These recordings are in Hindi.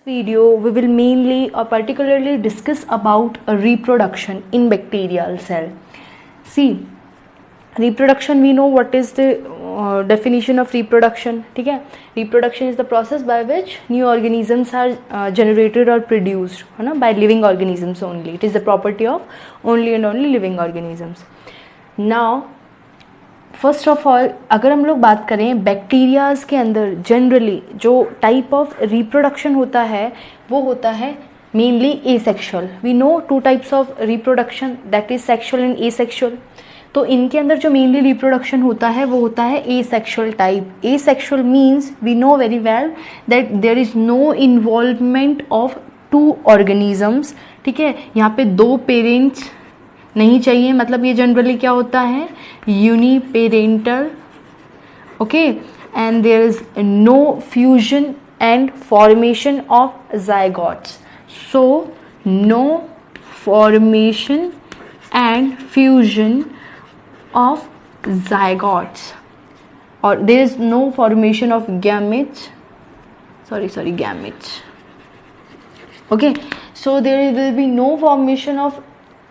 Video we will mainly or particularly discuss about a reproduction in bacterial cell. See, reproduction, we know what is the definition of reproduction. ठीक है, reproduction is the process by which new organisms are generated or produced, है ना, by living organisms only. It is the property of only and only living organisms. Now first of all अगर हम लोग बात करें बैक्टीरियाज के अंदर जनरली जो टाइप ऑफ रिप्रोडक्शन होता है वो होता है mainly asexual. We know two types of reproduction, that is sexual and asexual. तो इनके अंदर जो मेनली रिप्रोडक्शन होता है वो होता है asexual type. Asexual means we know very well that there is no involvement of two organisms. ठीक है, यहाँ पे दो पेरेंट्स नहीं चाहिए, मतलब ये जनरली क्या होता है, uniparental. Okay, and there is no fusion and formation of zygotes. So no formation and fusion of zygotes और there is no formation of gametes. sorry gametes. Okay, so there will be no formation of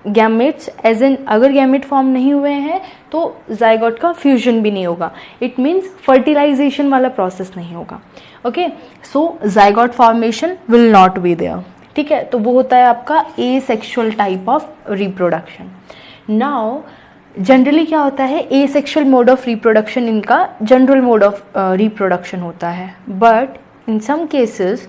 gametes as an, अगर गैमेट फॉर्म नहीं हुए हैं तो जायगोट का फ्यूजन भी नहीं होगा. इट मीन्स फर्टिलाइजेशन वाला प्रोसेस नहीं होगा. Okay, so zygote formation will not be there. ठीक है, तो वो होता है आपका asexual type of reproduction. Now generally क्या होता है, एसेक्सुअल मोड ऑफ रिप्रोडक्शन इनका जनरल मोड ऑफ रिप्रोडक्शन होता है. बट इन सम केसेस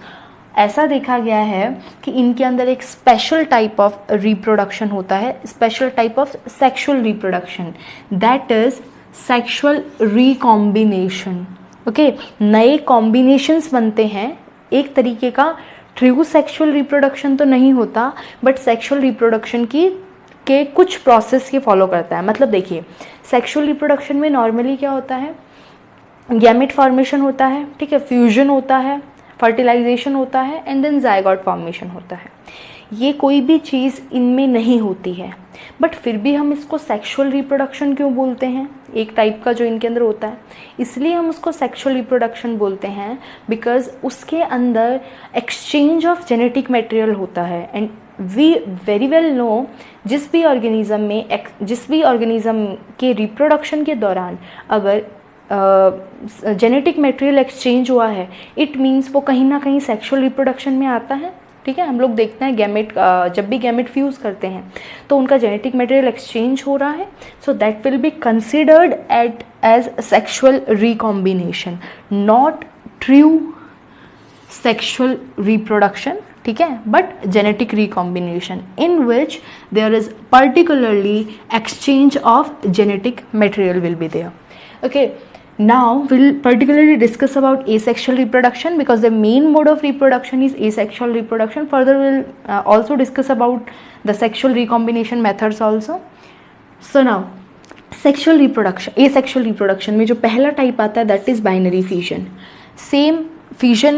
ऐसा देखा गया है कि इनके अंदर एक स्पेशल टाइप ऑफ रिप्रोडक्शन होता है, special type of sexual reproduction, that is sexual recombination. Okay, नए कॉम्बिनेशंस बनते हैं. एक तरीके का ट्रू सेक्सुअल रिप्रोडक्शन तो नहीं होता, बट सेक्सुअल रिप्रोडक्शन के कुछ प्रोसेस ये फॉलो करता है. मतलब देखिए, सेक्सुअल रिप्रोडक्शन में नॉर्मली क्या होता है, गैमेट फॉर्मेशन होता है, ठीक है, फ्यूजन होता है, फर्टिलाइजेशन होता है एंड देन जायगोट फॉर्मेशन होता है. ये कोई भी चीज़ इनमें नहीं होती है, बट फिर भी हम इसको सेक्सुअल रिप्रोडक्शन क्यों बोलते हैं, एक टाइप का जो इनके अंदर होता है, इसलिए हम उसको सेक्सुअल रिप्रोडक्शन बोलते हैं बिकॉज उसके अंदर एक्सचेंज ऑफ जेनेटिक मटेरियल होता है. And we very well know जिस भी ऑर्गेनिज्म के रिप्रोडक्शन के दौरान अगर जेनेटिक मटेरियल एक्सचेंज हुआ है, इट मीन्स वो कहीं ना कहीं सेक्सुअल रिप्रोडक्शन में आता है. ठीक है, हम लोग देखते हैं गैमेट, जब भी गैमेट फ्यूज करते हैं तो उनका जेनेटिक मटेरियल एक्सचेंज हो रहा है. So that will be considered as sexual recombination, not true sexual reproduction. ठीक है, but genetic recombination in which there is particularly exchange of genetic material will be there. Okay, now we'll particularly discuss about asexual reproduction because the main mode of reproduction is asexual reproduction. Further we'll also discuss about the sexual recombination methods also. So now sexual reproduction, asexual reproduction में जो पहला टाइप आता है that is binary fission. Same fusion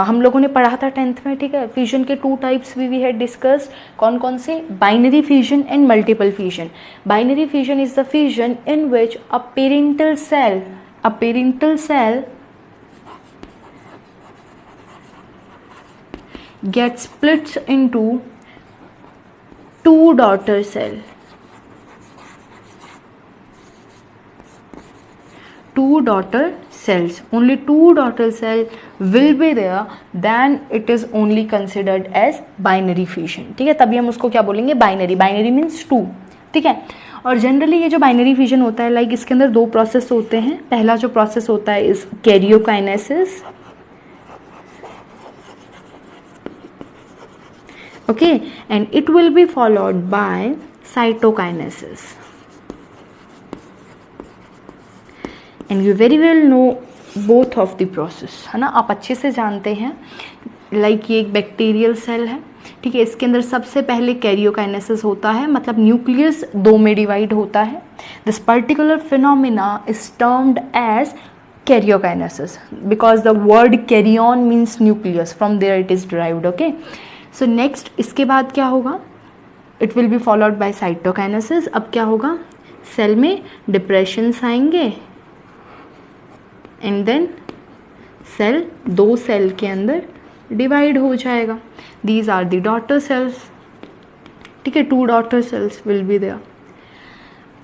हम लोगों ने पढ़ा था 10th में. ठीक है, फ्यूजन के two types we had discussed. कौन कौन से, binary fusion and multiple fusion. Binary fusion is the fusion in which a parental cell gets split into two daughter cell. Two daughter cells, only two daughter cell will be there, then it is only considered as binary fission. ठीक है, तभी हम उसको क्या बोलेंगे, बाइनरी. Binary means to. ठीक है, और जनरली ये जो बाइनरी फिजन होता है, लाइक इसके अंदर दो प्रोसेस होते हैं. पहला जो प्रोसेस होता है is karyokinesis. Okay, and it will be followed by cytokinesis. And you very well know both of the process, है ना, आप अच्छे से जानते हैं. लाइक ये एक बैक्टीरियल सेल है. ठीक है, इसके अंदर सबसे पहले कैरियोकाइनेसिस होता है, मतलब न्यूक्लियस दो में डिवाइड होता है. This particular phenomena is termed as karyokinesis because the word karyon means nucleus, from there it is derived. Okay, so next इसके बाद क्या होगा, it will be followed by cytokinesis. अब क्या होगा, सेल में डिप्रेशंस आएंगे एंड देन सेल, दो सेल के अंदर डिवाइड हो जाएगा. These are the daughter cells. ठीक है, 2 daughter cells will be there.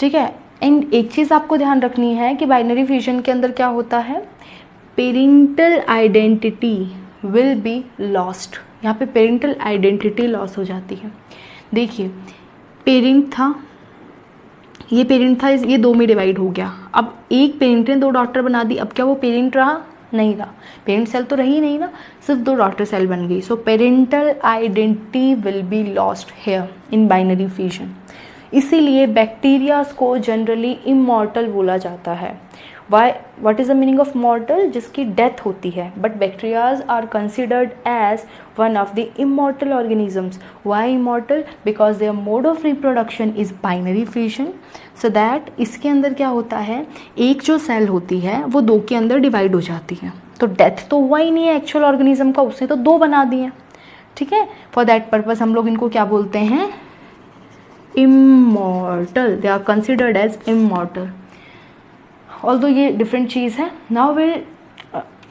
ठीक है. एंड एक चीज़ आपको ध्यान रखनी है कि बाइनरी फिजन के अंदर क्या होता है, parental identity will be lost. यहाँ पे पेरेंटल आइडेंटिटी लॉस हो जाती है. देखिए, पेरेंट था, ये पेरेंट था, ये 2 में डिवाइड हो गया. अब एक पेरेंट ने 2 डॉटर बना दी. अब क्या वो पेरेंट रहा? नहीं रहा. पेरेंट सेल तो रही नहीं ना, सिर्फ 2 डॉटर सेल बन गई. So parental identity will be lost here in binary fission. इसीलिए बैक्टीरियाज को जनरली इमॉर्टल बोला जाता है. Why, what is the meaning of mortal? जिसकी डेथ होती है. But bacterias are considered as one of the immortal organisms. Why immortal? Because their mode of reproduction is binary fission. So that इसके अंदर क्या होता है, एक जो सेल होती है वो 2 के अंदर डिवाइड हो जाती है. तो डेथ तो हुआ ही नहीं है एक्चुअल ऑर्गेनिज्म का, उसने तो 2 बना दिए. ठीक है, फॉर दैट पर्पज हम लोग इनको क्या बोलते हैं, immortal. They are considered as immortal. Although ये डिफरेंट चीज़ है. नाउ विल,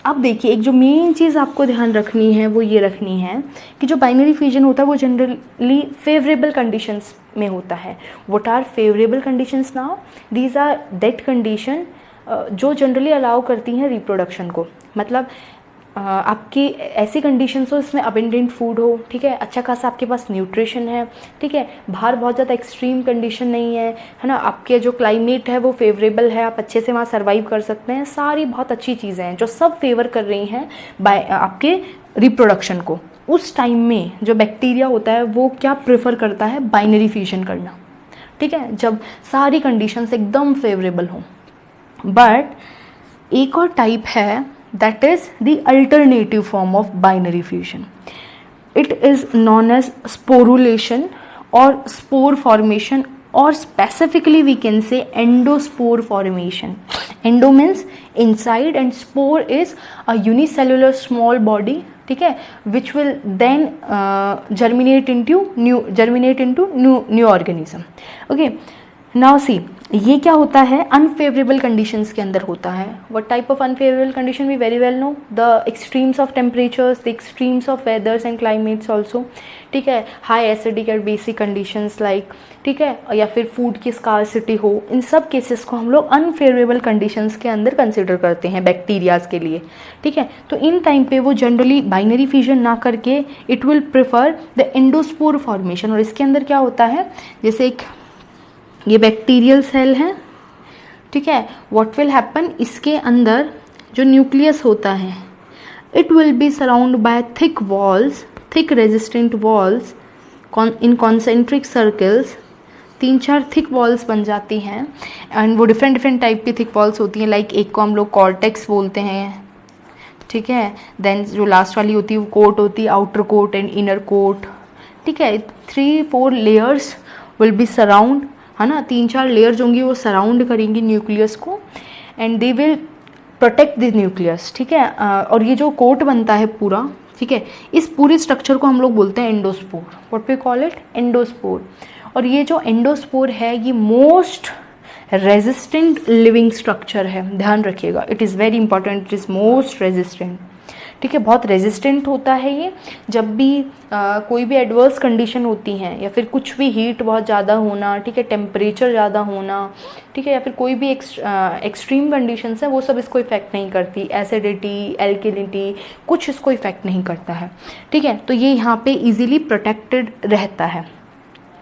अब देखिए, एक जो मेन चीज़ आपको ध्यान रखनी है वो ये रखनी है कि जो बाइनरी फिजन होता है वो जनरली फेवरेबल कंडीशंस में होता है. What are favourable conditions now? These are that condition जो जनरली अलाउ करती हैं रिप्रोडक्शन को. मतलब आपकी ऐसी कंडीशंस हो इसमें अबेंडेंट फूड हो. ठीक है, अच्छा खासा आपके पास न्यूट्रिशन है. ठीक है, बाहर बहुत ज़्यादा एक्सट्रीम कंडीशन नहीं है ना. आपके जो क्लाइमेट है वो फेवरेबल है, आप अच्छे से वहाँ सर्वाइव कर सकते हैं. सारी बहुत अच्छी चीज़ें हैं जो सब फेवर कर रही हैं बाय आपके रिप्रोडक्शन को. उस टाइम में जो बैक्टीरिया होता है वो क्या प्रेफर करता है, बाइनरी फिजन करना. ठीक है, जब सारी कंडीशंस एकदम फेवरेबल हों. बट एक और टाइप है, that is the alternative form of binary fusion. It is known as sporulation or spore formation, or specifically we can say endospore formation. Endo means inside and spore is a unicellular small body, ठीक है, which will then germinate into new organism. Okay, now see, ये क्या होता है, अनफेवरेबल कंडीशंस के अंदर होता है. What type of unfavourable condition? We very well know the extremes of temperatures, the extremes of weathers and climates also. ठीक है, high acidic and basic conditions like, ठीक है, या फिर फूड की स्कार्सिटी हो. इन सब केसेस को हम लोग अनफेवरेबल कंडीशंस के अंदर कंसिडर करते हैं बैक्टीरियाज के लिए. ठीक है, तो इन टाइम पे वो जनरली बाइनरी फिजन ना करके it will prefer the endospore formation. और इसके अंदर क्या होता है, जैसे एक ये बैक्टीरियल सेल है. ठीक है, व्हाट विल हैपन, इसके अंदर जो न्यूक्लियस होता है it will be surround by thick walls, thick resistant walls in concentric circles. 3-4 thick walls बन जाती हैं. एंड वो डिफरेंट टाइप की थिक वॉल्स होती हैं. लाइक एक को हम लोग कॉर्टेक्स बोलते हैं. ठीक है, देन जो लास्ट वाली होती है वो कोट होती है, outer coat and inner coat. ठीक है, 3-4 लेयर्स विल बी सराउंड, है ना. 3-4 लेयर्स होंगी वो सराउंड करेंगी न्यूक्लियस को and they will protect the nucleus. ठीक है, और ये जो कोट बनता है पूरा, ठीक है, इस पूरे स्ट्रक्चर को हम लोग बोलते हैं endospore. What we call it, endospore. और ये जो एंडोस्पोर है ये मोस्ट रेजिस्टेंट लिविंग स्ट्रक्चर है. ध्यान रखिएगा, it is very important, it is most resistant. ठीक है, बहुत रेजिस्टेंट होता है ये. जब भी कोई भी एडवर्स कंडीशन होती हैं या फिर कुछ भी हीट बहुत ज़्यादा होना, ठीक है, टेम्परेचर ज़्यादा होना, ठीक है, या फिर कोई भी एक्सट्रीम कंडीशंस है वो सब इसको इफेक्ट नहीं करती. एसिडिटी, एल्किनिटी, कुछ इसको इफेक्ट नहीं करता है. ठीक है, तो ये यहाँ पे इजीली प्रोटेक्टेड रहता है.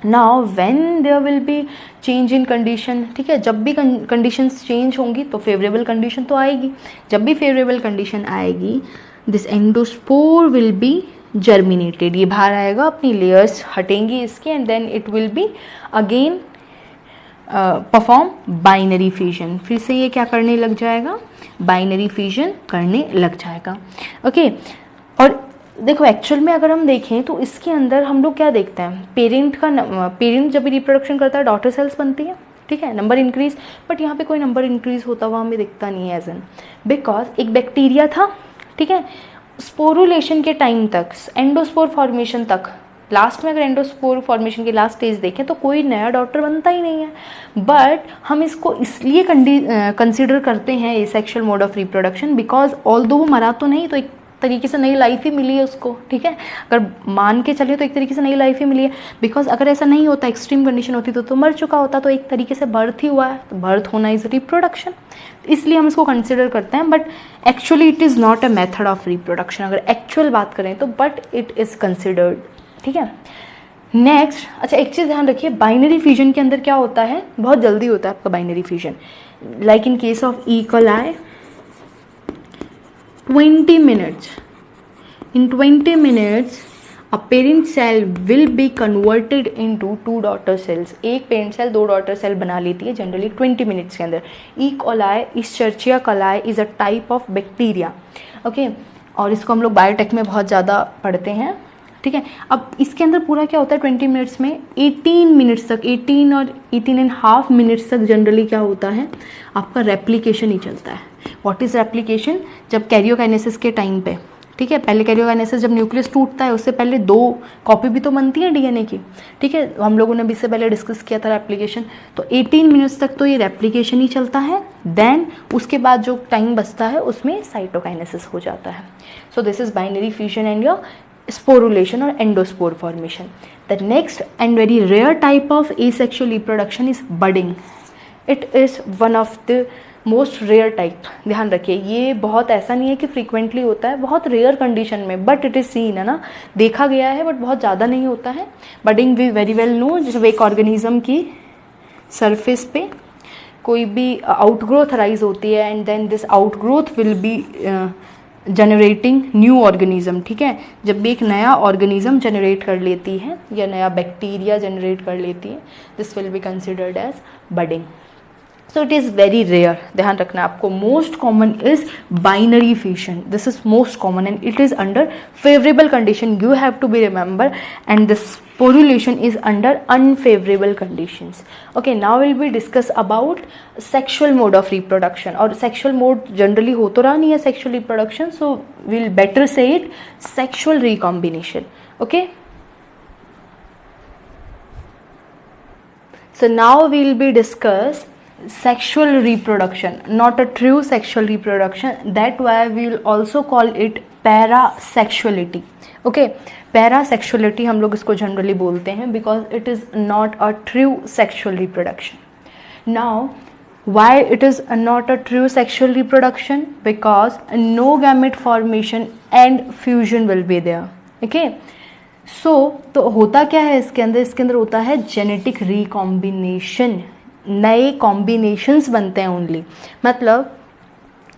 Now when there will be change in condition, ठीक है, जब भी कंडीशंस चेंज होंगी तो फेवरेबल कंडीशन तो आएगी. जब भी फेवरेबल कंडीशन आएगी this endospore will be germinated. ये बाहर आएगा, अपनी लेयर्स हटेंगी इसके and then it will be again perform binary fission. फिर से ये क्या करने लग जाएगा, बाइनरी फिजन करने लग जाएगा. ओके, और देखो एक्चुअल में अगर हम देखें तो इसके अंदर हम लोग क्या देखते हैं, पेरेंट जब भी रिप्रोडक्शन करता है डॉटर सेल्स बनती है. ठीक है, नंबर इंक्रीज. बट यहाँ पे कोई नंबर इंक्रीज होता हुआ हमें दिखता नहीं है एज एन, बिकॉज एक बैक्टीरिया था. ठीक है, स्पोरुलेशन के टाइम तक, एंडोस्पोर फॉर्मेशन तक, लास्ट में अगर एंडोस्पोर फॉर्मेशन की लास्ट स्टेज देखें तो कोई नया डॉटर बनता ही नहीं है. बट हम इसको इसलिए कंसिडर करते हैं asexual mode of reproduction because although वो मरा तो नहीं, तो एक तरीके से नई लाइफ ही मिली है उसको, ठीक है, अगर मान के चलिए तो एक तरीके से नई लाइफ ही मिली है, बिकॉज अगर ऐसा नहीं होता, एक्सट्रीम कंडीशन होती तो मर चुका होता, तो एक तरीके से बर्थ ही हुआ है, तो बर्थ होना इज रिप्रोडक्शन, इसलिए हम इसको कंसिडर करते हैं, but actually it is not a method of reproduction अगर एक्चुअल बात करें तो, बट इट इज़ कंसिडर्ड, ठीक है। नेक्स्ट, अच्छा एक चीज़ ध्यान रखिए, बाइनरी फ्यूजन के अंदर क्या होता है, बहुत जल्दी होता है आपका binary fusion, like in case of E coli 20 minutes. In 20 minutes, a parent cell will be converted into 2 daughter cells. एक पेरेंट सेल 2 डॉटर सेल बना लेती है जनरली 20 मिनट्स के अंदर. E coli, Escherichia coli is a type of bacteria, okay, और इसको हम लोग बायोटेक में बहुत ज़्यादा पढ़ते हैं, ठीक है। अब इसके अंदर पूरा क्या होता है 20 मिनट्स में 18 मिनट्स तक, 18 और 18.5 मिनट्स तक जनरली क्या होता है आपका रेप्लिकेशन ही चलता है. What is replication? जब कैरियोकाइनेसिस के टाइम पे, ठीक है, पहले कैरियोकाइनेसिस जब न्यूक्लियस टूटता है उससे पहले 2 कॉपी भी तो बनती है डीएनए की, ठीक है, हम लोगों ने भी इससे पहले डिस्कस किया था रेप्लिकेशन. तो 18 मिनट्स तक तो ये रेप्लिकेशन ही चलता है, देन उसके बाद जो टाइम बचता है उसमें साइटोकाइनेसिस हो जाता है. So this is binary fusion and your sporulation or endosspore formation. The next and very rare type of asexual reproduction is budding. It is one of the most rare type. ध्यान रखिए, ये बहुत ऐसा नहीं है कि frequently होता है, बहुत rare condition में, but it is seen, है ना, देखा गया है, but बहुत ज़्यादा नहीं होता है. budding we very well know, जब एक organism की surface पे कोई भी outgrowth arise होती है and then this outgrowth will be generating new organism, ठीक है, जब भी एक नया ऑर्गेनिज्म जनरेट कर लेती है या नया बैक्टीरिया जनरेट कर लेती है, this will be considered as budding. So it is very rare, ध्यान रखना आपको. Most common is binary fusion, this is most common and it is under favourable condition, you have to be remember, and this sporulation is under unfavorable conditions. Okay, now we'll be discuss about sexual mode of reproduction, और sexual mode generally हो तो रहा नहीं है sexual reproduction, so we'll better say it sexual recombination. Okay, so now we'll be discuss sexual reproduction, not a true sexual reproduction, that why we will also call it parasexuality. Okay, parasexuality हम लोग इसको जनरली बोलते हैं because it is not a true sexual reproduction. Now why it is not a true sexual reproduction? Because no gamete formation and fusion will be there. Okay, so तो होता क्या है इसके अंदर होता है जेनेटिक रिकॉम्बिनेशन, नए कॉम्बिनेशंस बनते हैं ओनली. मतलब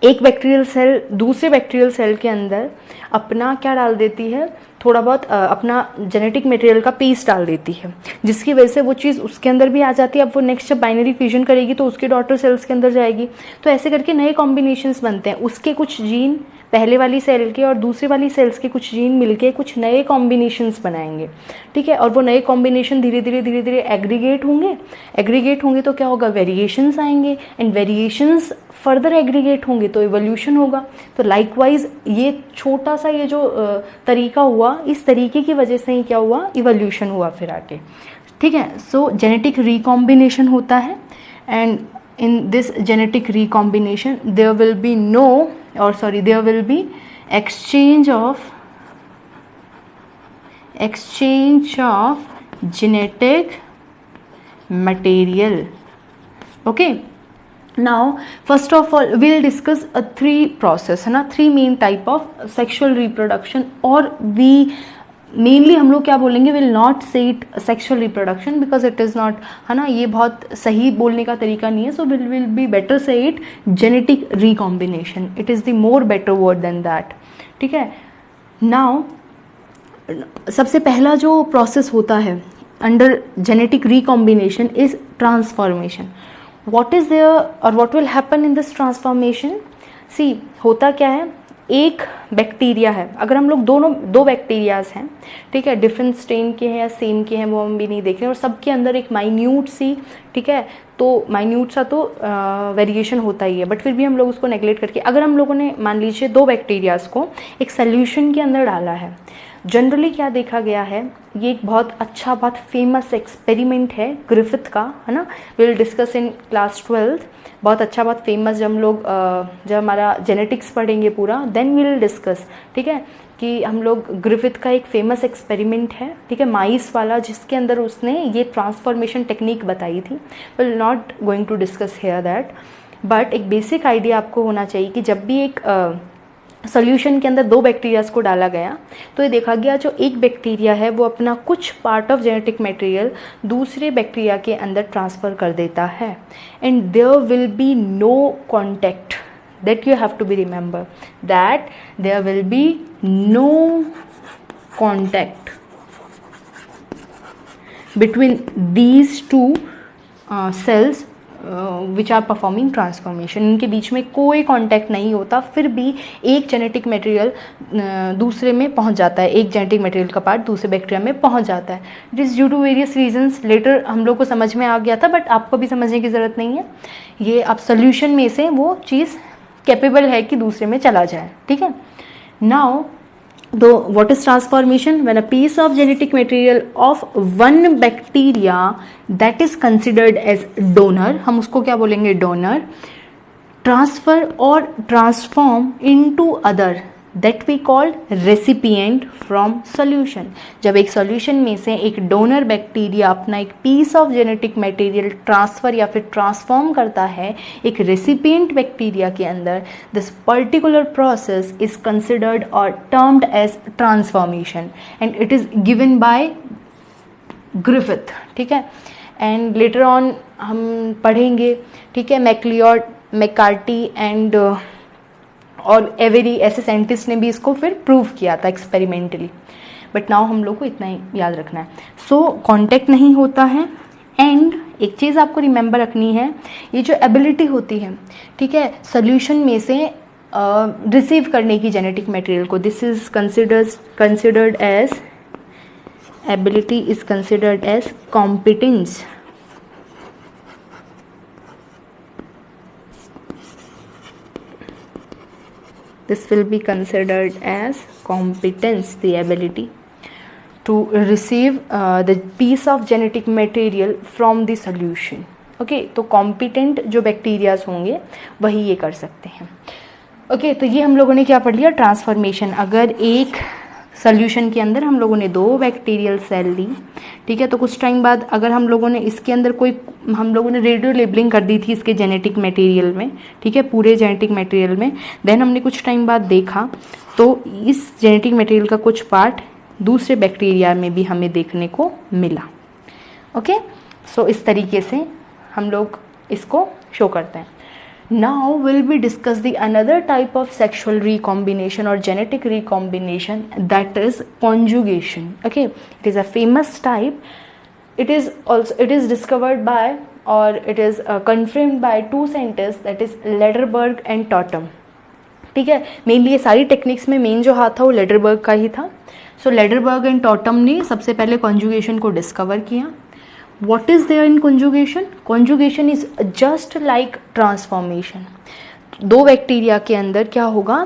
एक बैक्टीरियल सेल दूसरे बैक्टीरियल सेल के अंदर अपना क्या डाल देती है, थोड़ा बहुत अपना जेनेटिक मटेरियल का पीस डाल देती है, जिसकी वजह से वो चीज़ उसके अंदर भी आ जाती है. अब वो नेक्स्ट जब बाइनरी फ्यूजन करेगी तो उसके डॉटर सेल्स के अंदर जाएगी, तो ऐसे करके नए कॉम्बिनेशंस बनते हैं. उसके कुछ जीन पहले वाली सेल के और दूसरी वाली सेल्स के कुछ जीन मिलके कुछ नए कॉम्बिनेशंस बनाएंगे, ठीक है, और वो नए कॉम्बिनेशन धीरे धीरे एग्रीगेट होंगे तो क्या होगा, वेरिएशंस आएंगे, एंड वेरिएशंस फर्दर एग्रीगेट होंगे तो इवोल्यूशन होगा. तो लाइकवाइज ये छोटा सा ये जो तरीका हुआ, इस तरीके की वजह से ही क्या हुआ, इवोल्यूशन हुआ फिर आके, ठीक है. सो जेनेटिक रिकॉम्बिनेशन होता है, and in this genetic recombination there will be exchange of genetic material. Okay, now first of all we'll discuss a 3 process, है ना, 3 main type of sexual reproduction, और we मेनली हम लोग क्या बोलेंगे, विल नॉट से it sexual reproduction because it is not, है ना, ये बहुत सही बोलने का तरीका नहीं है. सो विल बी बेटर से it genetic recombination, it is the more better word than that, ठीक है. नाउ सबसे पहला जो प्रोसेस होता है under genetic recombination is transformation. What is there और what will happen in this transformation? See, होता क्या है, एक बैक्टीरिया है, अगर हम लोग दो बैक्टीरियाज हैं, ठीक है, डिफरेंट स्ट्रेन के हैं या सेम के हैं वो हम भी नहीं देख रहे हैं, और सबके अंदर एक माइन्यूट सी, ठीक है, तो माइन्यूट सा तो वेरिएशन होता ही है, बट फिर भी हम लोग उसको नेगलेक्ट करके, अगर हम लोगों ने मान लीजिए 2 बैक्टीरियाज को एक सोल्यूशन के अंदर डाला है, जनरली क्या देखा गया है, ये एक बहुत अच्छा, बहुत फेमस एक्सपेरिमेंट है ग्रिफिथ का, है ना, will discuss in class 12th। बहुत अच्छा, बहुत फेमस, जब हमारा जेनेटिक्स पढ़ेंगे पूरा, देन विल डिस्कस, ठीक है, कि हम लोग ग्रिफिथ का एक फेमस एक्सपेरिमेंट है, ठीक है, माइस वाला, जिसके अंदर उसने ये ट्रांसफॉर्मेशन टेक्निक बताई थी। Will not going to discuss here that, but एक बेसिक आइडिया आपको होना चाहिए कि जब भी एक सोल्यूशन के अंदर 2 बैक्टीरियाज को डाला गया, तो ये देखा गया जो एक बैक्टीरिया है वो अपना कुछ पार्ट ऑफ जेनेटिक मटेरियल दूसरे बैक्टीरिया के अंदर ट्रांसफ़र कर देता है, and there will be no contact, that you have to be remember that there will be no contact between these two cells which are performing transformation। इनके बीच में कोई कांटेक्ट नहीं होता, फिर भी एक जेनेटिक मटेरियल दूसरे में पहुंच जाता है, एक जेनेटिक मटेरियल का पार्ट दूसरे बैक्टीरिया में पहुंच जाता है। It is due to various reasons, later हम लोग को समझ में आ गया था, बट आपको भी समझने की ज़रूरत नहीं है, ये आप सोल्यूशन में से वो चीज़ कैपेबल है कि दूसरे में चला जाए, ठीक है। Now do what is transformation? When a piece of genetic material of one bacteria that is considered as donor, हम उसको क्या बोलेंगे, डोनर, ट्रांसफर और transform into other that we called recipient from solution. जब एक सॉल्यूशन में से एक डोनर बैक्टीरिया अपना एक piece of genetic material transfer या फिर ट्रांसफॉर्म करता है एक रेसिपिएंट बैक्टीरिया के अंदर, this particular process is considered और termed as transformation and it is given by Griffith, ठीक है। एंड लेटर ऑन हम पढ़ेंगे, ठीक है, मैक्लियोड, मैकार्टी एंड और एवेरी ऐसे साइंटिस्ट ने भी इसको फिर प्रूव किया था एक्सपेरिमेंटली, बट नाउ हम लोग को इतना ही याद रखना है। सो कांटेक्ट नहीं होता है, एंड एक चीज़ आपको रिमेंबर रखनी है, ये जो एबिलिटी होती है, ठीक है, सोल्यूशन में से रिसीव करने की जेनेटिक मटेरियल को, this is considered as ability, is considered as competence. This will be considered as competence, the ability to receive the piece of genetic material from the solution. Okay, तो competent जो बैक्टीरियाज होंगे वही ये कर सकते हैं। Okay, तो ये हम लोगों ने क्या पढ़ लिया, ट्रांसफॉर्मेशन। अगर एक सोल्यूशन के अंदर हम लोगों ने 2 बैक्टीरियल सेल ली, ठीक है, तो कुछ टाइम बाद अगर हम लोगों ने इसके अंदर हम लोगों ने रेडियो लेबलिंग कर दी थी इसके जेनेटिक मटेरियल में, ठीक है, पूरे जेनेटिक मटेरियल में, देन हमने कुछ टाइम बाद देखा तो इस जेनेटिक मटेरियल का कुछ पार्ट दूसरे बैक्टीरिया में भी हमें देखने को मिला। ओके, सो इस तरीके से हम लोग इसको शो करते हैं। Now will we discuss the another type of sexual recombination or genetic recombination, that is conjugation. Okay, it is a famous type. It is discovered by or it is confirmed by 2 scientists, that is Lederberg and Totem. ठीक है, मेनली ये सारी टेक्निक्स में मेन जो हाथ था वो लेडरबर्ग का ही था। सो लेडरबर्ग एंड टॉटम ने सबसे पहले कॉन्जुगेशन को डिस्कवर किया। What is there in conjugation? Conjugation is just like transformation. 2 bacteria के अंदर क्या होगा,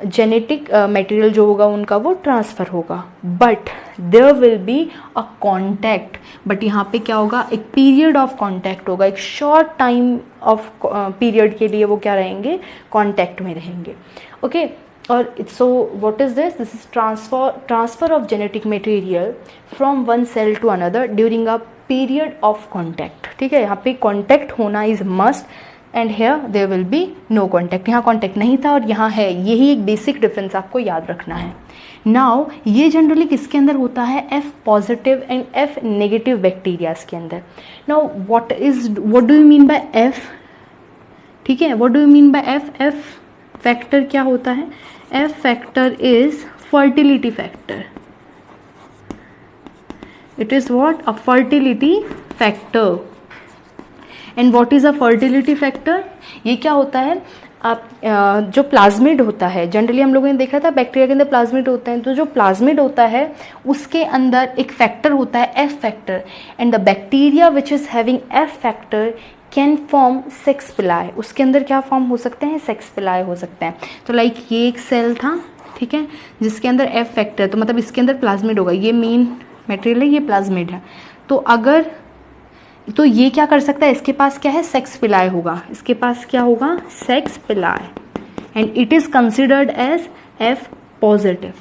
जेनेटिक मटेरियल जो होगा उनका वो ट्रांसफ़र होगा, but there will be a contact. But यहाँ पे क्या होगा, एक पीरियड ऑफ कॉन्टैक्ट होगा, एक शॉर्ट टाइम ऑफ पीरियड के लिए वो क्या रहेंगे, कॉन्टैक्ट में रहेंगे। ओके, और so what is this is transfer of genetic material from one cell to another during a period of contact. ठीक है, यहाँ पे कॉन्टैक्ट होना is must and here there will be no contact. यहाँ कॉन्टैक्ट नहीं था और यहाँ है, यही एक बेसिक डिफरेंस आपको याद रखना है। नाउ ये जनरली किसके अंदर होता है, F positive and F negative bacterias के अंदर। Now what do you mean by F, ठीक है, what do you mean by F? F factor क्या होता है? F factor is fertility factor. It is what? A fertility factor. And what is a fertility factor? ये क्या होता है, आप जो प्लाज्मिड होता है, जनरली हम लोगों ने देखा था बैक्टीरिया के अंदर प्लाज्मिड होते हैं, तो जो प्लाज्मिड होता है उसके अंदर एक फैक्टर होता है F factor, and the bacteria which is having F factor can form sex पिलाई। उसके अंदर क्या फॉर्म हो सकते हैं, सेक्स पिलाई हो सकते हैं। तो लाइक ये एक सेल था, ठीक है, जिसके अंदर एफ फैक्टर, तो मतलब इसके अंदर प्लाज्मिड होगा, ये मेन मटेरियल है, ये प्लाज्मिड है। तो अगर, तो ये क्या कर सकता है, इसके पास क्या है, सेक्स पिलाय होगा, इसके पास क्या होगा, sex pili, and it is considered as F positive.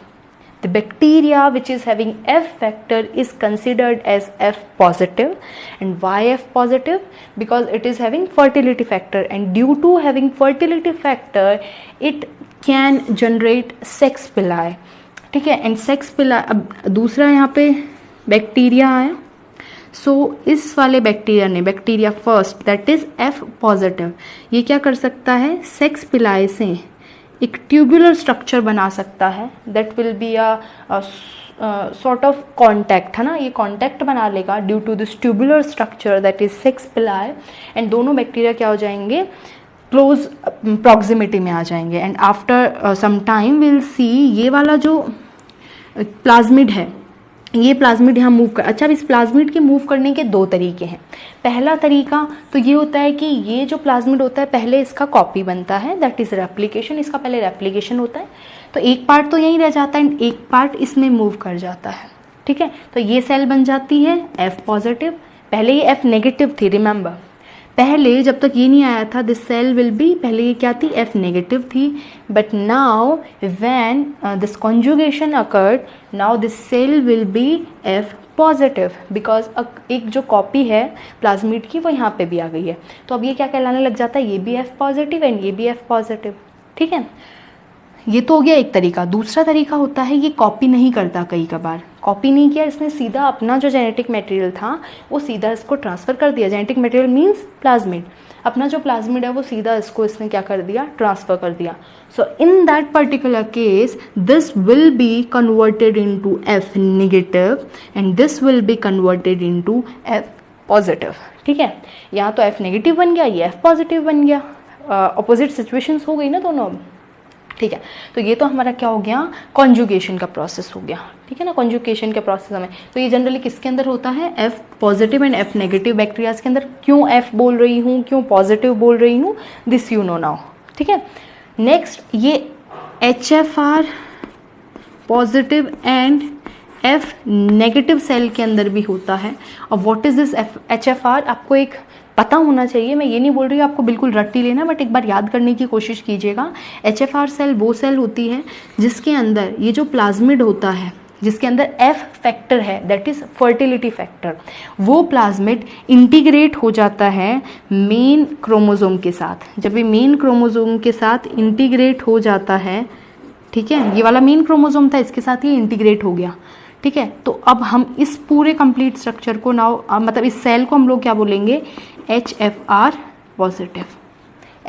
The bacteria which is having F factor is considered as F positive. And why F positive? Because it is having fertility factor, and due to having fertility factor it can generate sex pili. ठीक है, एंड सेक्स पिला, अब दूसरा यहाँ पे बैक्टीरिया आया, सो इस वाले बैक्टीरिया ने, bacteria first that is F positive, ये क्या कर सकता है, सेक्स पिलाए से एक ट्यूबुलर स्ट्रक्चर बना सकता है, that will be a sort of contact, है ना, ये कॉन्टैक्ट बना लेगा due to this tubular structure that is sex pili, and दोनों बैक्टीरिया क्या हो जाएंगे, क्लोज प्रॉक्सिमिटी में आ जाएंगे, and after some time will see ये वाला जो प्लाज्मिड है, ये प्लाज्मिड यहाँ मूव कर, अच्छा, अब इस प्लाज्मिड के मूव करने के दो तरीके हैं। पहला तरीका तो ये होता है कि ये जो प्लाज्मिड होता है पहले इसका कॉपी बनता है, दैट इज रेप्लिकेशन, इसका पहले रेप्लिकेशन होता है, तो एक पार्ट तो यहीं रह जाता है एंड एक पार्ट इसमें मूव कर जाता है, ठीक है। तो ये सेल बन जाती है F पॉजिटिव, पहले ये F नेगेटिव थी, रिमेंबर, पहले जब तक ये नहीं आया था दिस सेल विल बी, पहले ये क्या थी, F नेगेटिव थी, but now when this conjugation occurred, now this cell will be F positive, because एक जो कॉपी है प्लाज्मिड की वो यहाँ पे भी आ गई है, तो अब ये क्या कहलाने लग जाता है, ये भी F पॉजिटिव एंड ये भी F पॉजिटिव, ठीक है। ये तो हो गया एक तरीका। दूसरा तरीका होता है ये कॉपी नहीं करता, कई कबार कॉपी नहीं किया, इसने सीधा अपना जो जेनेटिक मटेरियल था वो सीधा इसको ट्रांसफ़र कर दिया। जेनेटिक मटेरियल मीन्स प्लाज्मिड, अपना जो प्लाज्मिड है वो सीधा इसको इसने क्या कर दिया, ट्रांसफ़र कर दिया। So in that particular case this will be converted into F negative and this will be converted into F positive, ठीक है। यहाँ तो F नेगेटिव बन गया, ये F पॉजिटिव बन गया, अपोजिट सिचुएशंस हो गई ना दोनों, ठीक है। तो ये तो हमारा क्या हो गया, कॉन्जुगेशन का प्रोसेस हो गया, ठीक है ना। कॉन्जुगेशन के प्रोसेस में तो ये जनरली किसके अंदर होता है, F positive and F negative bacterias के अंदर। क्यों F बोल रही हूँ, क्यों पॉजिटिव बोल रही हूँ, दिस यू नो नाउ, ठीक है। नेक्स्ट ये HFR positive and F negative cell के अंदर भी होता है। और व्हाट इज दिस HFR, आपको एक पता होना चाहिए, मैं ये नहीं बोल रही हूँ आपको बिल्कुल रट ही लेना, बट एक बार याद करने की कोशिश कीजिएगा। HFR सेल वो सेल होती है जिसके अंदर ये जो प्लाज्मिड होता है, जिसके अंदर F फैक्टर है, दैट इज फर्टिलिटी फैक्टर, वो प्लाज्मिड इंटीग्रेट हो जाता है मेन क्रोमोसोम के साथ। जब ये मेन क्रोमोसोम के साथ इंटीग्रेट हो जाता है, ठीक है, ये वाला मेन क्रोमोसोम था, इसके साथ ये इंटीग्रेट हो गया, ठीक है। तो अब हम इस पूरे कंप्लीट स्ट्रक्चर को नाउ, मतलब इस सेल को हम लोग क्या बोलेंगे, HFR positive,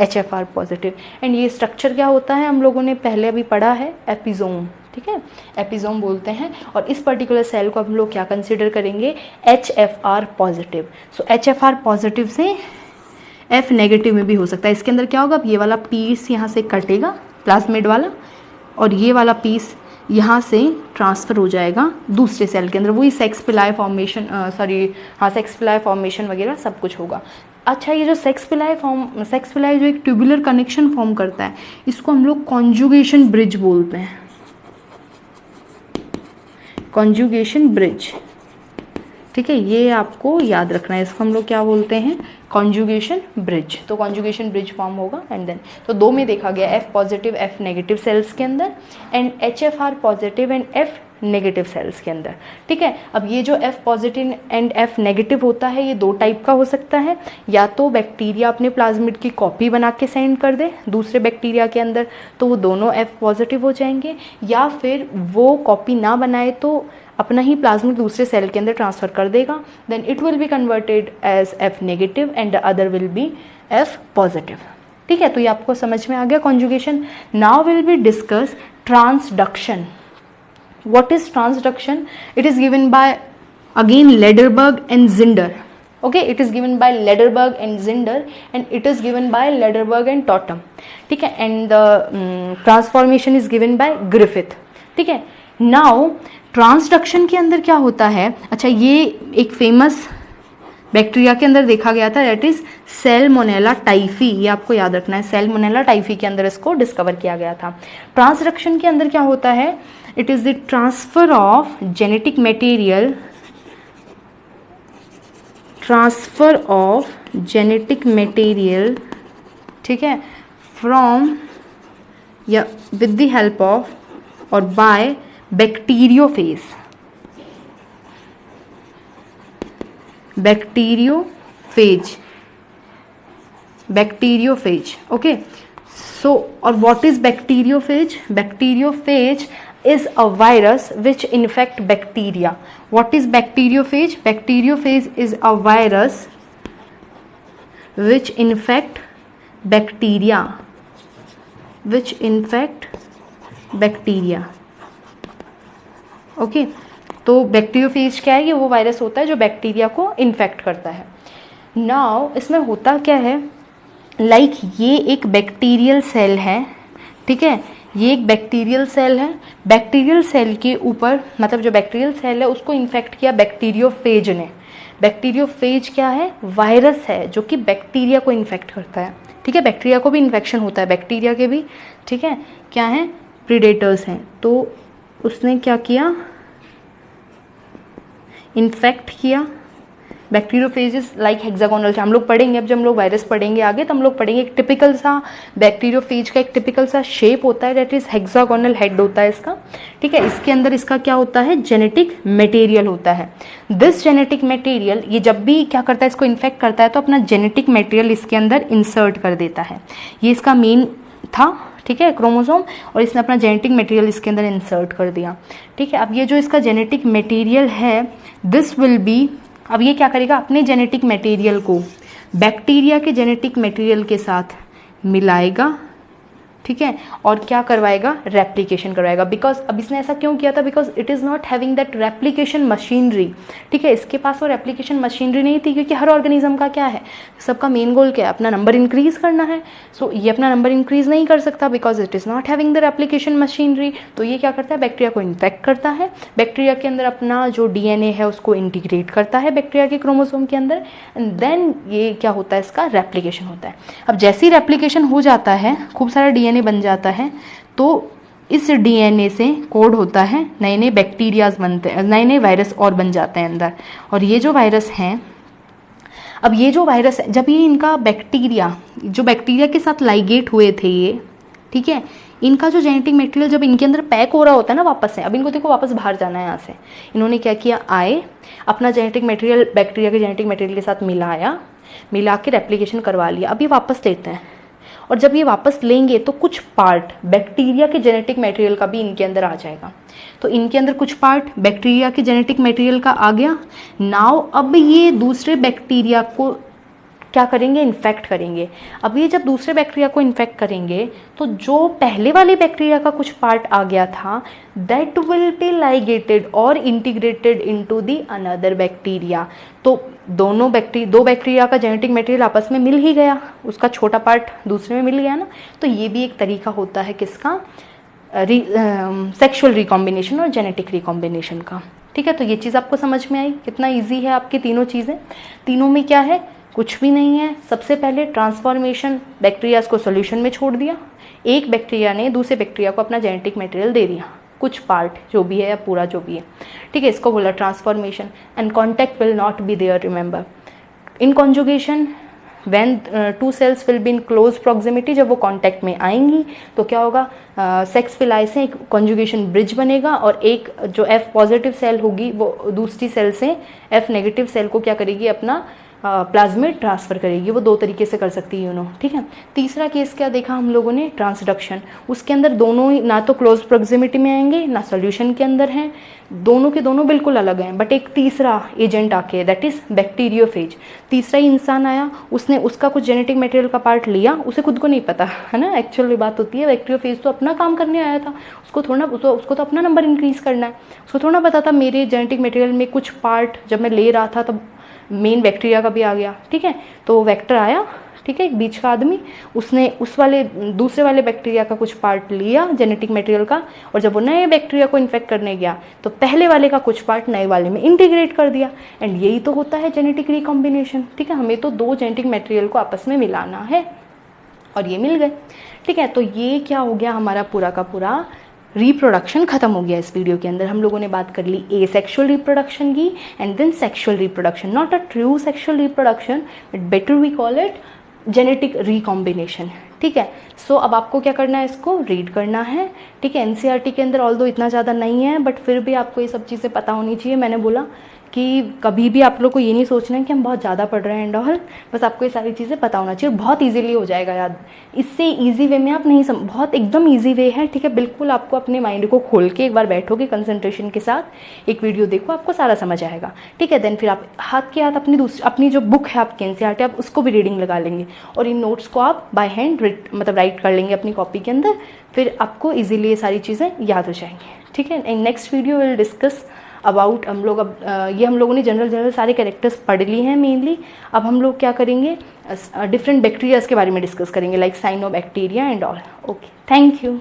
HFR positive. And ये स्ट्रक्चर क्या होता है, हम लोगों ने पहले अभी पढ़ा है, एपिसोम, ठीक है, एपिसोम बोलते हैं। और इस पर्टिकुलर सेल को हम लोग क्या कंसिडर करेंगे, HFR पॉजिटिव। सो HFR पॉजिटिव से F नेगेटिव में भी हो सकता है। इसके अंदर क्या होगा, अब ये वाला पीस यहाँ से कटेगा प्लाज्मिड वाला, और ये वाला पीस यहाँ से ट्रांसफ़र हो जाएगा दूसरे सेल के अंदर, वही सेक्स पिलाय फॉर्मेशन, सेक्स पिलाय फॉर्मेशन वगैरह सब कुछ होगा। अच्छा, ये जो सेक्स पिलाय जो एक ट्यूबुलर कनेक्शन फॉर्म करता है, इसको हम लोग कॉन्जुगेशन ब्रिज बोलते हैं, कॉन्जुगेशन ब्रिज, ठीक है, ये आपको याद रखना है, इसको हम लोग क्या बोलते हैं, कॉन्जुगेशन ब्रिज। तो कॉन्जुगेशन ब्रिज फॉर्म होगा एंड देन, तो दो में देखा गया, F positive F negative cells के अंदर and HFR positive and F negative cells के अंदर, ठीक है। अब ये जो F positive and F negative होता है, ये दो टाइप का हो सकता है, या तो बैक्टीरिया अपने प्लाज्मिड की कॉपी बना के सेंड कर दे दूसरे बैक्टीरिया के अंदर, तो वो दोनों F पॉजिटिव हो जाएंगे, या फिर वो कॉपी ना बनाए तो अपना ही प्लाज्मिड दूसरे सेल के अंदर ट्रांसफ़र कर देगा, then it will be converted as F negative and the other will be F positive, ठीक है। तो ये आपको समझ में आ गया conjugation. Now will be discuss transduction. What is transduction? It is given by again Lederberg and Zinder. Okay, it is given by Lederberg and Zinder and it is given by Lederberg and Totem. ठीक है, and the transformation is given by Griffith. ठीक है। Now transduction के अंदर क्या होता है, अच्छा, ये एक फेमस बैक्टीरिया के अंदर देखा गया था, दैट इज सैल्मोनेला टाइफी, ये आपको याद रखना है, सैल्मोनेला टाइफी के अंदर इसको डिस्कवर किया गया था। ट्रांसडक्शन के अंदर क्या होता है, it is the transfer of genetic material, transfer of genetic material, ठीक है, फ्रॉम या विद द हेल्प ऑफ और by bacteriophage, bacteriophage, bacteriophage, okay. So और what is bacteriophage? Bacteriophage is a virus which infect bacteria. What is bacteriophage? Bacteriophage is a virus which infect bacteria, which infect bacteria. Okay, तो बैक्टीरियोफेज क्या है? ये वो वायरस होता है जो बैक्टीरिया को इन्फेक्ट करता है। नाउ इसमें होता क्या है, लाइक ये एक बैक्टीरियल सेल है, ठीक है, ये एक बैक्टीरियल सेल है, बैक्टीरियल सेल के ऊपर मतलब जो बैक्टीरियल सेल है उसको इन्फेक्ट किया बैक्टीरियोफेज ने। बैक्टीरियोफेज क्या है? वायरस है जो कि बैक्टीरिया को इन्फेक्ट करता है, ठीक है, बैक्टीरिया को भी इन्फेक्शन होता है, बैक्टीरिया के भी, ठीक है, क्या है? प्रीडेटर्स हैं। तो उसने क्या किया? इन्फेक्ट किया। बैक्टीरियोफेज इज लाइक हेक्सागोनल, हम लोग पढ़ेंगे, अब जब हम लोग वायरस पढ़ेंगे आगे तो हम लोग पढ़ेंगे एक टिपिकल सा बैक्टीरियोफेज का एक टिपिकल सा शेप होता है, दैट इज हेक्सागोनल हेड होता है इसका, ठीक है। इसके अंदर इसका क्या होता है? जेनेटिक मटेरियल होता है। दिस जेनेटिक मटेरियल, ये जब भी क्या करता है, इसको इन्फेक्ट करता है तो अपना जेनेटिक मटेरियल इसके अंदर इंसर्ट कर देता है। ये इसका मेन था, ठीक है, क्रोमोसोम, और इसने अपना जेनेटिक मटेरियल इसके अंदर इंसर्ट कर दिया, ठीक है। अब ये जो इसका जेनेटिक मटेरियल है, दिस विल बी, अब ये क्या करेगा? अपने जेनेटिक मटेरियल को बैक्टीरिया के जेनेटिक मटेरियल के साथ मिलाएगा, ठीक है, और क्या करवाएगा? रेप्लिकेशन करवाएगा। बिकॉज अब इसने ऐसा क्यों किया था? Because it is not having that replication machinery, ठीक है, इसके पास वो रेप्लिकेशन मशीनरी नहीं थी, क्योंकि हर ऑर्गेनिज्म का क्या है, सबका मेन गोल क्या है? अपना नंबर इंक्रीज करना है। सो ये अपना नंबर इंक्रीज नहीं कर सकता because it is not having the replication machinery. तो ये क्या करता है? बैक्टीरिया को इन्फेक्ट करता है, बैक्टीरिया के अंदर अपना जो DNA है उसको इंटीग्रेट करता है बैक्टीरिया के क्रोमोसोम के अंदर, एंड देन ये क्या होता है? इसका रेप्लिकेशन होता है। अब जैसे ही रेप्लिकेशन हो जाता है, खूब सारा DNA बन जाता है, तो इस DNA से कोड होता है, नए नए बैक्टीरियाज बनते हैं, नए नए वायरस और बन जाते हैं अंदर। और ये जो वायरस हैं, अब ये जो वायरस है, जब ये इनका बैक्टीरिया, जो बैक्टीरिया के साथ लाइगेट हुए थे ये, ठीक है, इनका जो जेनेटिक मटेरियल जब इनके अंदर पैक हो रहा होता है ना वापस से, अब इनको देखो वापस बाहर जाना है यहाँ से, इन्होंने क्या किया? आए, अपना जेनेटिक मटेरियल बैक्टीरिया के जेनेटिक मटेरियल के साथ मिला के रेप्लिकेशन करवा लिया। अब ये वापस लेते हैं, और जब ये वापस लेंगे तो कुछ पार्ट बैक्टीरिया के जेनेटिक मटेरियल का भी इनके अंदर आ जाएगा। तो इनके अंदर कुछ पार्ट बैक्टीरिया के जेनेटिक मटेरियल का आ गया। नाउ अब ये दूसरे बैक्टीरिया को क्या करेंगे? इन्फेक्ट करेंगे। अब ये जब दूसरे बैक्टीरिया को इन्फेक्ट करेंगे तो जो पहले वाले बैक्टीरिया का कुछ पार्ट आ गया था, दैट विल बी लाइगेटेड और integrated into the another bacteria. तो दो बैक्टीरिया का जेनेटिक मटेरियल आपस में मिल ही गया, उसका छोटा पार्ट दूसरे में मिल गया ना। तो ये भी एक तरीका होता है किसका? सेक्सुअल रिकॉम्बिनेशन और जेनेटिक रिकॉम्बिनेशन का, ठीक है। तो ये चीज़ आपको समझ में आई? कितना ईजी है आपकी तीनों चीज़ें। तीनों में क्या है? कुछ भी नहीं है। सबसे पहले ट्रांसफॉर्मेशन, बैक्टीरिया को सॉल्यूशन में छोड़ दिया, एक बैक्टीरिया ने दूसरे बैक्टीरिया को अपना जेनेटिक मटेरियल दे दिया, कुछ पार्ट जो भी है या पूरा जो भी है, ठीक है, इसको बोला transformation. And contact will not be there, remember. In conjugation, when two cells will be in close proximity, जब वो कॉन्टैक्ट में आएंगी तो क्या होगा? सेक्स फिलाई से एक कॉन्जुगेशन ब्रिज बनेगा, और एक जो F पॉजिटिव सेल होगी वो दूसरी सेल से F नेगेटिव सेल को क्या करेगी? अपना प्लाज्मिड ट्रांसफ़र करेगी। वो दो तरीके से कर सकती है, यू नो, ठीक है। तीसरा केस क्या देखा हम लोगों ने? ट्रांसडक्शन। उसके अंदर दोनों ही ना तो क्लोज प्रोक्सिमिटी में आएंगे ना सॉल्यूशन के अंदर हैं, दोनों के दोनों बिल्कुल अलग हैं। बट एक तीसरा एजेंट आके, दैट इज बैक्टीरियोफेज, तीसरा ही इंसान आया, उसने उसका कुछ जेनेटिक मटेरियल का पार्ट लिया, उसे खुद को नहीं पता है ना, एक्चुअली बात होती है। बैक्टीरियोफेज तो अपना काम करने आया था, उसको तो अपना नंबर इंक्रीज करना है, उसको थोड़ा पता था मेरे जेनेटिक मटेरियल में कुछ पार्ट जब मैं ले रहा था तब मेन बैक्टीरिया का भी आ गया, ठीक है। तो वो वेक्टर आया, ठीक है, एक बीच का आदमी, उसने उस वाले दूसरे वाले बैक्टीरिया का कुछ पार्ट लिया जेनेटिक मटेरियल का, और जब वो नए बैक्टीरिया को इन्फेक्ट करने गया तो पहले वाले का कुछ पार्ट नए वाले में इंटीग्रेट कर दिया। एंड यही तो होता है जेनेटिक रिकॉम्बिनेशन। ठीक है, हमें तो दो जेनेटिक मटेरियल को आपस में मिलाना है और ये मिल गए। ठीक है, तो ये क्या हो गया, हमारा पूरा का पूरा रिप्रोडक्शन खत्म हो गया। इस वीडियो के अंदर हम लोगों ने बात कर ली एसेक्सुअल रिप्रोडक्शन की and then sexual reproduction, not a true sexual reproduction but better we call it genetic recombination. ठीक है, सो अब आपको क्या करना है, इसको रीड करना है। ठीक है, एनसीईआरटी के अंदर ऑल्दो इतना ज़्यादा नहीं है बट फिर भी आपको ये सब चीज़ें पता होनी चाहिए। मैंने बोला कि कभी भी आप लोग को ये नहीं सोचना है कि हम बहुत ज़्यादा पढ़ रहे हैं एंड ऑल, बस आपको ये सारी चीज़ें पता होना चाहिए, बहुत इजीली हो जाएगा याद। इससे इजी वे में आप नहीं बहुत एकदम इजी वे है। ठीक है, बिल्कुल आपको अपने माइंड को खोल के एक बार बैठोगे कंसंट्रेशन के साथ, एक वीडियो देखो, आपको सारा समझ आएगा। ठीक है, देन फिर आप हाथ के हाथ अपनी जो बुक है आपकी एनसीईआरटी, आप उसको भी रीडिंग लगा लेंगे और इन नोट्स को आप बाय हैंड मतलब राइट कर लेंगे अपनी कॉपी के अंदर, फिर आपको ईजिली ये सारी चीज़ें याद हो जाएंगी। ठीक है, in next video will discuss about, हम लोग अब ये हम लोगों ने जनरल सारे कैरेक्टर्स पढ़ ली हैं मेनली। अब हम लोग क्या करेंगे, डिफरेंट बैक्टीरियाज के बारे में डिस्कस करेंगे, like cyanobacteria and all. Okay, thank you.